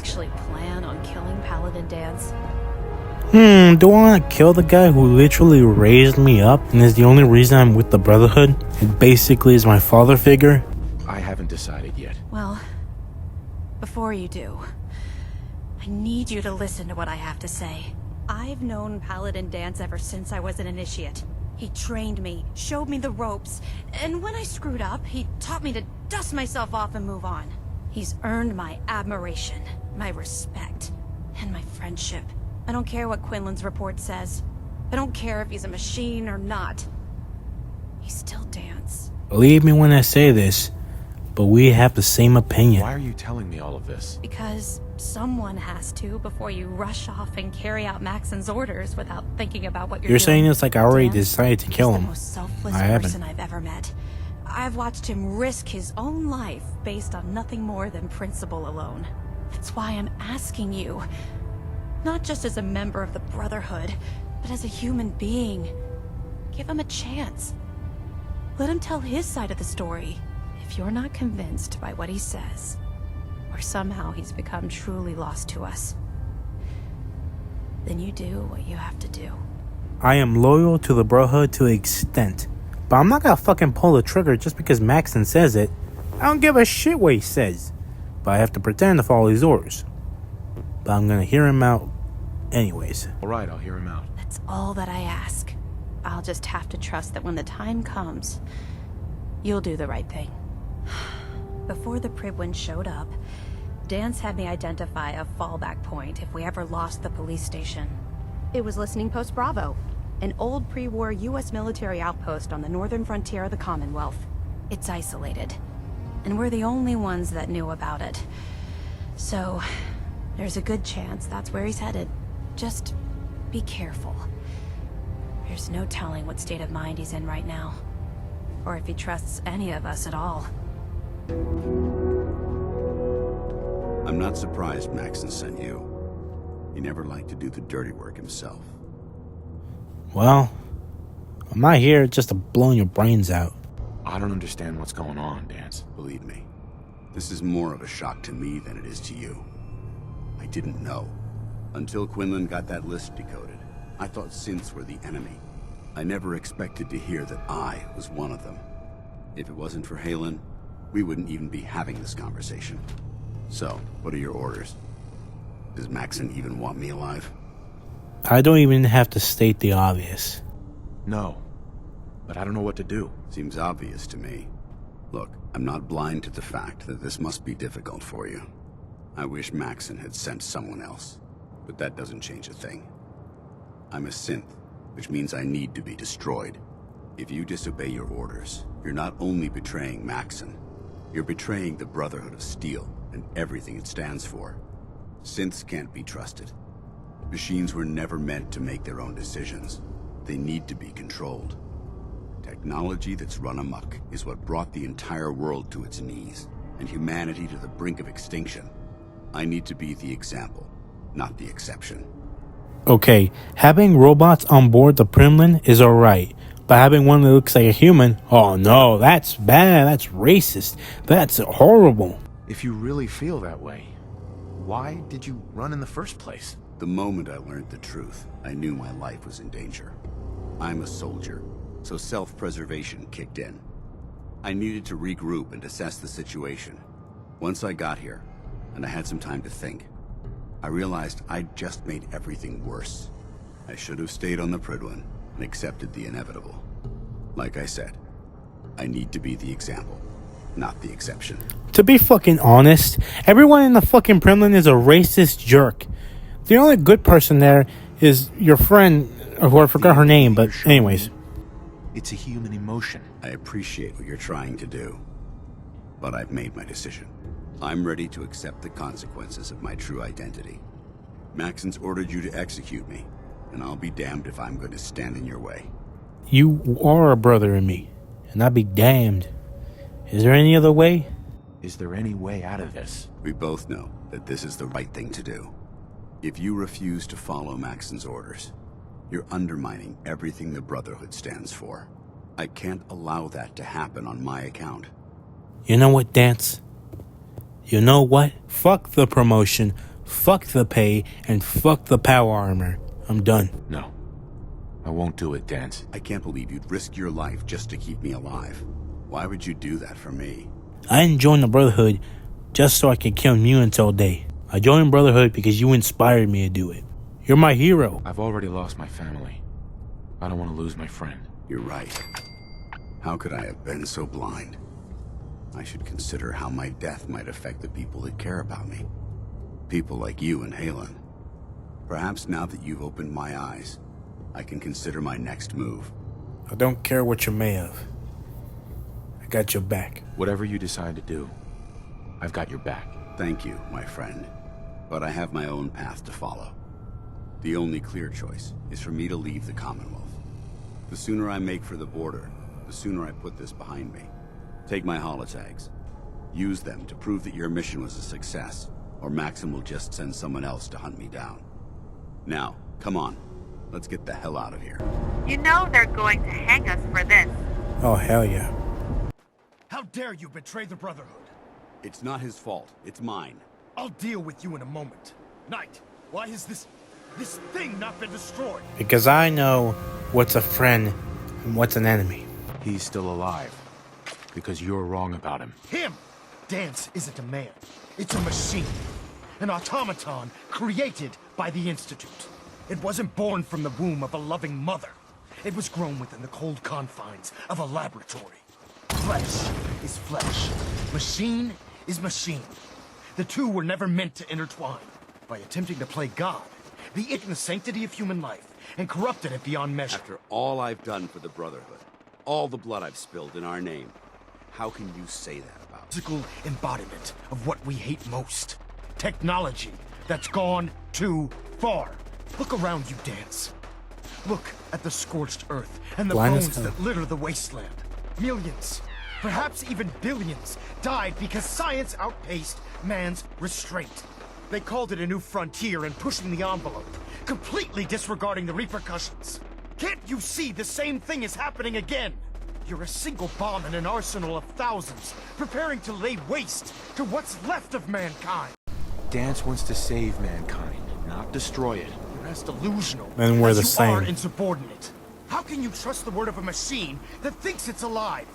actually plan on killing Paladin, Danse? Do I want to kill the guy who literally raised me up and is the only reason I'm with the Brotherhood? It basically is my father figure? I haven't decided yet. Well, before you do, I need you to listen to what I have to say. I've known Paladin Danse ever since I was an initiate. He trained me, showed me the ropes, and when I screwed up, he taught me to dust myself off and move on. He's earned my admiration, my respect, and my friendship. I don't care what Quinlan's report says. I don't care if he's a machine or not. He's still Danse. Believe me when I say this, but we have the same opinion. Why are you telling me all of this? Because someone has to before you rush off and carry out Maxson's orders without thinking about what you're doing. You're saying this like I already Danse decided to kill him. He's the most selfless I haven't. person I've ever met. I've watched him risk his own life based on nothing more than principle alone. That's why I'm asking you. Not just as a member of the Brotherhood, but as a human being. Give him a chance. Let him tell his side of the story. If you're not convinced by what he says, or somehow he's become truly lost to us, then you do what you have to do. I am loyal to the Brotherhood to an extent, but I'm not gonna fucking pull the trigger just because Maxson says it. I don't give a shit what he says, but I have to pretend to follow his orders. But I'm gonna hear him out anyways. Alright, I'll hear him out. That's all that I ask. I'll just have to trust that when the time comes, you'll do the right thing. Before the Pribwin showed up, Danse had me identify a fallback point if we ever lost the police station. It was Listening Post Bravo, an old pre-war U.S. military outpost on the northern frontier of the Commonwealth. It's isolated, and we're the only ones that knew about it. So, there's a good chance that's where he's headed. Just be careful. There's no telling what state of mind he's in right now, or if he trusts any of us at all. I'm not surprised Maxson sent you. He never liked to do the dirty work himself. Well, I'm not here just to blow your brains out. I don't understand what's going on, Danse. Believe me, this is more of a shock to me than it is to you. I didn't know. Until Quinlan got that list decoded, I thought synths were the enemy. I never expected to hear that I was one of them. If it wasn't for Halen, we wouldn't even be having this conversation. So, what are your orders? Does Maxson even want me alive? I don't even have to state the obvious. No, but I don't know what to do. Seems obvious to me. Look, I'm not blind to the fact that this must be difficult for you. I wish Maxson had sent someone else, but that doesn't change a thing. I'm a synth, which means I need to be destroyed. If you disobey your orders, you're not only betraying Maxson, you're betraying the Brotherhood of Steel and everything it stands for. Synths can't be trusted. Machines were never meant to make their own decisions. They need to be controlled. Technology that's run amok is what brought the entire world to its knees, and humanity to the brink of extinction. I need to be the example, not the exception. Okay, having robots on board the Pribwin is alright, but having one that looks like a human, oh no, that's bad, that's racist, that's horrible. If you really feel that way, why did you run in the first place? The moment I learned the truth, I knew my life was in danger. I'm a soldier, so self-preservation kicked in. I needed to regroup and assess the situation. Once I got here, and I had some time to think, I realized I'd just made everything worse. I should have stayed on the Pribwin and accepted the inevitable. Like I said, I need to be the example, not the exception. To be fucking honest, everyone in the fucking Pribwin is a racist jerk. The only good person there is your friend, who I forgot her name, but anyways. It's a human emotion. I appreciate what you're trying to do, but I've made my decision. I'm ready to accept the consequences of my true identity. Maxson's ordered you to execute me, and I'll be damned if I'm going to stand in your way. You are a brother in me, and I'd be damned. Is there any other way? Is there any way out of this? We both know that this is the right thing to do. If you refuse to follow Maxson's orders, you're undermining everything the Brotherhood stands for. I can't allow that to happen on my account. You know what, Danse? You know what? Fuck the promotion. Fuck the pay and fuck the power armor. I'm done. No. I won't do it, Danse. I can't believe you'd risk your life just to keep me alive. Why would you do that for me? I didn't join the Brotherhood just so I could kill mutants all day. I joined Brotherhood because you inspired me to do it. You're my hero. I've already lost my family. I don't want to lose my friend. You're right. How could I have been so blind? I should consider how my death might affect the people that care about me. People like you and Halen. Perhaps now that you've opened my eyes, I can consider my next move. I don't care what you may have. I got your back. Whatever you decide to do, I've got your back. Thank you, my friend. But I have my own path to follow. The only clear choice is for me to leave the Commonwealth. The sooner I make for the border, the sooner I put this behind me. Take my holotags. Use them to prove that your mission was a success, or Maxson will just send someone else to hunt me down. Now, come on. Let's get the hell out of here. You know they're going to hang us for this. Oh, hell yeah. How dare you betray the Brotherhood? It's not his fault. It's mine. I'll deal with you in a moment. Knight, why has this thing not been destroyed? Because I know what's a friend and what's an enemy. He's still alive. Because you're wrong about him. Him! Danse isn't a man. It's a machine. An automaton created by the Institute. It wasn't born from the womb of a loving mother. It was grown within the cold confines of a laboratory. Flesh is flesh. Machine is machine. The two were never meant to intertwine. By attempting to play God, they ate the sanctity of human life and corrupted it beyond measure. After all I've done for the Brotherhood, all the blood I've spilled in our name, how can you say that about me? Physical embodiment of what we hate most. Technology that's gone too far. Look around you, Danse. Look at the scorched earth and the Blind as bones hell. that litter the wasteland. Millions, perhaps even billions, died because science outpaced man's restraint. They called it a new frontier and pushing the envelope, completely disregarding the repercussions. Can't you see the same thing is happening again? You're a single bomb in an arsenal of thousands, preparing to lay waste to what's left of mankind. Danse wants to save mankind, not destroy it. You're as delusional Then we're as the you same. are insubordinate. How can you trust the word of a machine that thinks it's alive?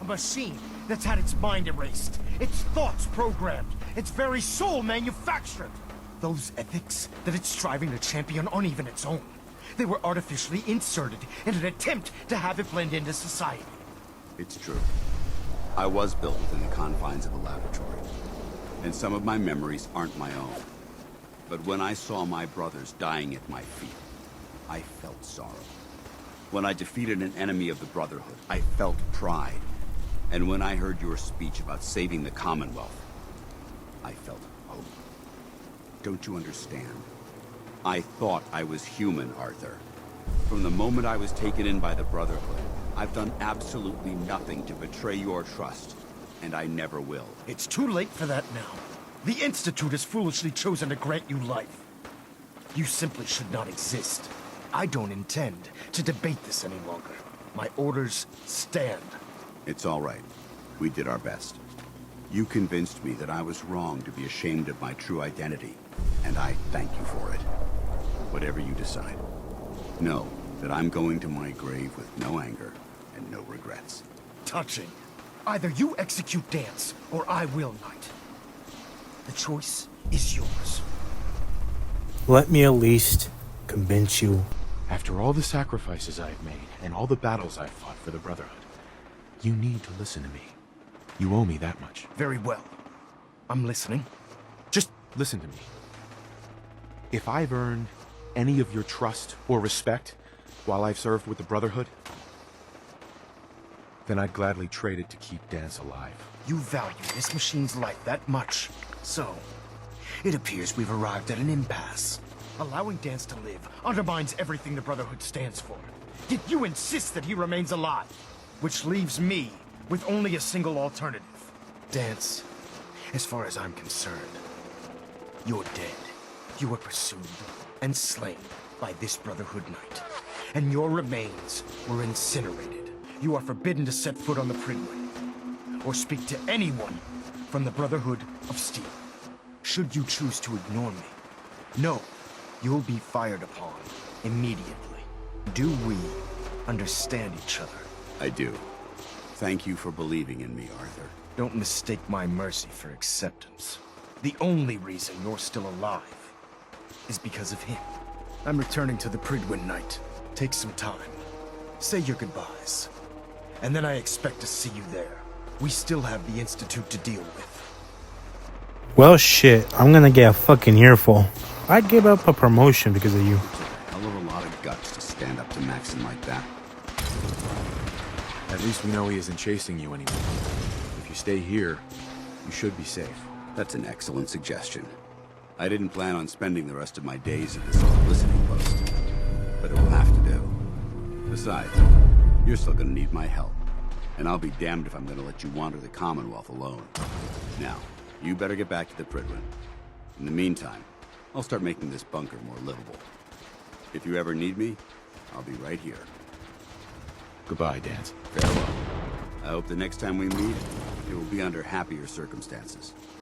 A machine that's had its mind erased, its thoughts programmed, its very soul manufactured. Those ethics that it's striving to champion aren't even its own. They were artificially inserted in an attempt to have it blend into society. It's true. I was built within the confines of a laboratory. And some of my memories aren't my own. But when I saw my brothers dying at my feet, I felt sorrow. When I defeated an enemy of the Brotherhood, I felt pride. And when I heard your speech about saving the Commonwealth, I felt hope. Don't you understand? I thought I was human, Arthur. From the moment I was taken in by the Brotherhood, I've done absolutely nothing to betray your trust, and I never will. It's too late for that now. The Institute has foolishly chosen to grant you life. You simply should not exist. I don't intend to debate this any longer. My orders stand. It's all right. We did our best. You convinced me that I was wrong to be ashamed of my true identity, and I thank you for it. Whatever you decide. Know that I'm going to my grave with no anger and no regrets. Touching. Either you execute Danse, or I will, Knight. The choice is yours. Let me at least convince you. After all the sacrifices I've made, and all the battles I've fought for the Brotherhood, you need to listen to me. You owe me that much. Very well. I'm listening. Just Listen to me. If I've earned any of your trust or respect while I've served with the Brotherhood, then I'd gladly trade it to keep Danse alive. you value this machine's life that much. So, it appears we've arrived at an impasse. Allowing Danse to live undermines everything the Brotherhood stands for. Yet you insist that he remains alive, which leaves me with only a single alternative. Danse, as far as I'm concerned, you're dead. You were pursued and slain by this Brotherhood Knight, and your remains were incinerated. You are forbidden to set foot on the Pridway, or speak to anyone from the Brotherhood of Steel. Should you choose to ignore me, No, you'll be fired upon immediately. Do we understand each other? I do. Thank you for believing in me, Arthur. Don't mistake my mercy for acceptance. The only reason you're still alive is because of him. I'm returning to the Pridwin Night. Take some time. Say your goodbyes. And then I expect to see you there. We still have the Institute to deal with. Well, shit. I'm gonna get a fucking earful. I gave up a promotion because of you. Hell of a lot of guts to stand up to Maxson like that. At least we know he isn't chasing you anymore. If you stay here, you should be safe. That's an excellent suggestion. I didn't plan on spending the rest of my days at this listening post, but it will have to do. Besides, you're still gonna need my help, and I'll be damned if I'm gonna let you wander the Commonwealth alone. Now, you better get back to the Pridwin. In the meantime, I'll start making this bunker more livable. If you ever need me, I'll be right here. Goodbye, Danse. Farewell. I hope the next time we meet, it will be under happier circumstances.